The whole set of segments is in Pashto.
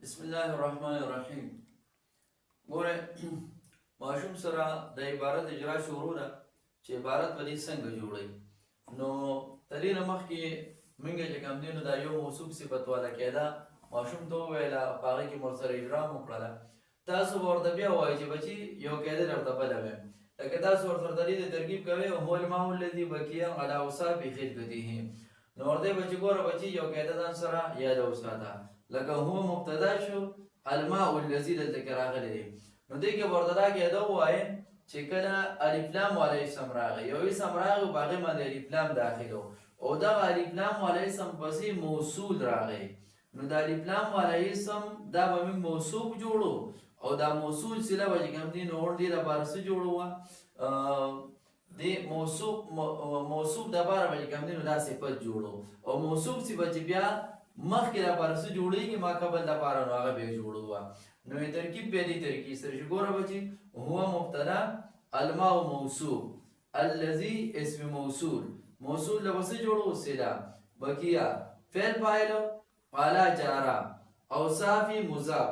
بسم الله الرحمن الرحیم. ګوره ماشوم سره د عبارت اجرا شروع ده چې عبارت به دې څنګه جوړوي. نو تر دې نه مخکې موږ چې کوم دی نو دا یو موصوف صفت والا کېده ماشوم ته وویله په هغې کې مور سره اجرا مو کړله. تاسو به ورته بیا وایئ چې بچي یو قاعده درته بله وایم، لکه تاسو ورته د دې ترکیب کوئ هو الماء الذي بقي على اوصاف خلقته. نو ورته به چې ګوره بچي یو قاعده ځان سره یاده وساته، لکه هو مبتدا شو الماء الذي دلته کې راغلی دی. نو دې کې ورته دا قاعده ووایئ چې کله الف لام والا اسم راغی، یو اسم راغی په هغې باندې الف لام داخل و او دغه الف لام والا اسم پسې موصول راغی. نو د الف لام والا اسم دا به موږ موصوف جوړو او دا موصول سله به چې کوم دي نو دې لپاره څه جوړو دې موصوف دپاره به چې کوم دي نو دا صفت جوړو او موصوف صفت چې بیا مخکې لپاره څه جوړېږي ما قبل لپاره نو هغه بیا جوړو. نو ترکیب بیا دې ترکیب سره چې ګوره بچي هو مبتدا الماء موصوف الذي اسم موصول موصول له څه جوړو سله بقیه فعل فاعل اعلی جارا اوصاف مضاف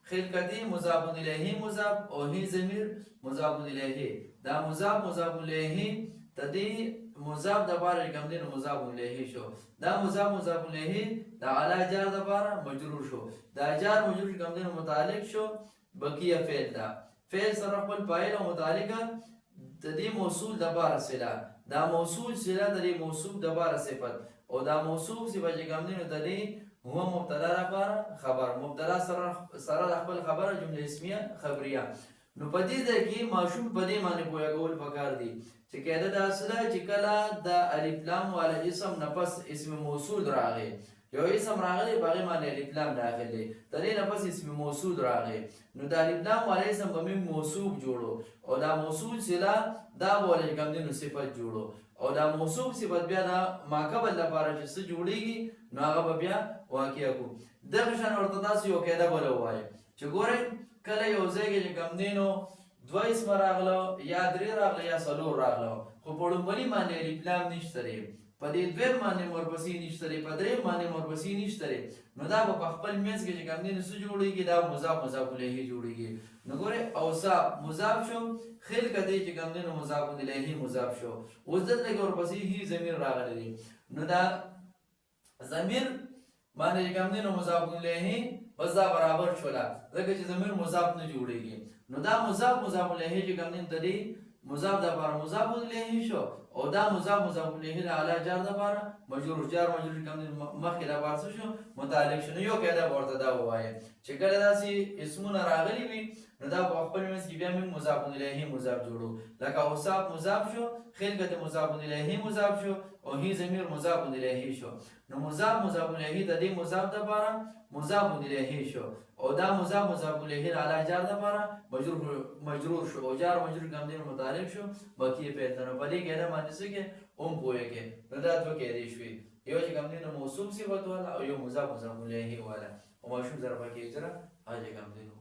خلقته مضاف الیه مضاف او هی ضمیر مضاف الیه. دا مضاف الیه تدی مضاف د بار کوم دی نو مضاف الیه شو. دا مضاف الیه د اعلی جار د بار مجرور شو. دا جار مجرور کوم دی نو متعلق شو بقیه فعل دا فعل سره خپل فاعل او متعلق تدی موصول د بار صله. دا موصول صله د موصوف د بار صفت او دا موصوف صفت چې کوم دی نو تدی هو مبتدا لپاره خبر مبتدا سره خپل خبره جمله اسمیه خبریه. نو په دې ځای کې ماشوم په دې باندې پوهېدل پکار دي چې قاعده داسې ده چې کله د الف لام والا اسم نه پس اسم موصول راغی، یو اسم راغلی په هغې باندې الف لام داخل دی، د دې نه پس اسم موصول راغی، نو د الف لام والا اسم به موږ موصوف جوړو او دا موصول صله دا به ولې کوم دی نو صفت جوړو او دا موصوف صفت بیا دا ماقبل لپاره چې څه جوړېږي نو هغه به بیا واقع کړو. دغه شان ورته تاسو یو قاعده بله ووایئ چې ګورئ کله یو ځای کې چې کوم دی نو دوه اسمه راغله یا درې راغله یا څلور راغله خو په لومړي باندې الف لام نشته دی، په دې دویم باندې ورپسې نشته دی، په دریم باندې ورپسې نشته دی، نو دا به په خپل منځ کې چې کوم دی نو څه جوړېږي دا مضاف الیه جوړېږي. نو ګورئ اوصاف مضاف شو خلقته چې کوم دی نو مضاف الیه مضاف شو. اوس دلته کې ورپسې هی ضمیر راغلی دی، نو دا ضمیر باندې چې کوم دی نو مضاف الیه بس دا برابر شوله ځکه چې ضمیر مضاف نه جوړېږي. نو دا مضاف الیه چې کوم دی نو تدې مضاف دپاره مضاف الیه شو او دا مضاف الیه د اعلی جار دپاره مجرور جار مجرور کوم دی مخکې دپاره څه شو متعلق شو. نو یو قاعده به ورته دا ووایه چې کله داسې اسمونه راغلي وي نو دا په خپل منځ کې بیا موږ مضاف الیه مضاف جوړو، لکه اوصاف مضاف شو خلقت مضاف الیه مضاف شو او هی ضمیر مضاف الیه شو. نو مضاف الیه د دې مضاف دپاره مضاف الیه شو او دا مضاف الیه د اعلی جار دپاره مجرور شو او جار مجرور کوم دی متعلق شو بقیه فعل ته. نو په دې قاعده باندې څه کې پوهېږئ. نو دا دوه قاعدې شوې، یو چې کوم دی نو موصوف صفت والا او یو مضاف الیه والا او ماشوم سره پکې اجرا هغه کوم دی نو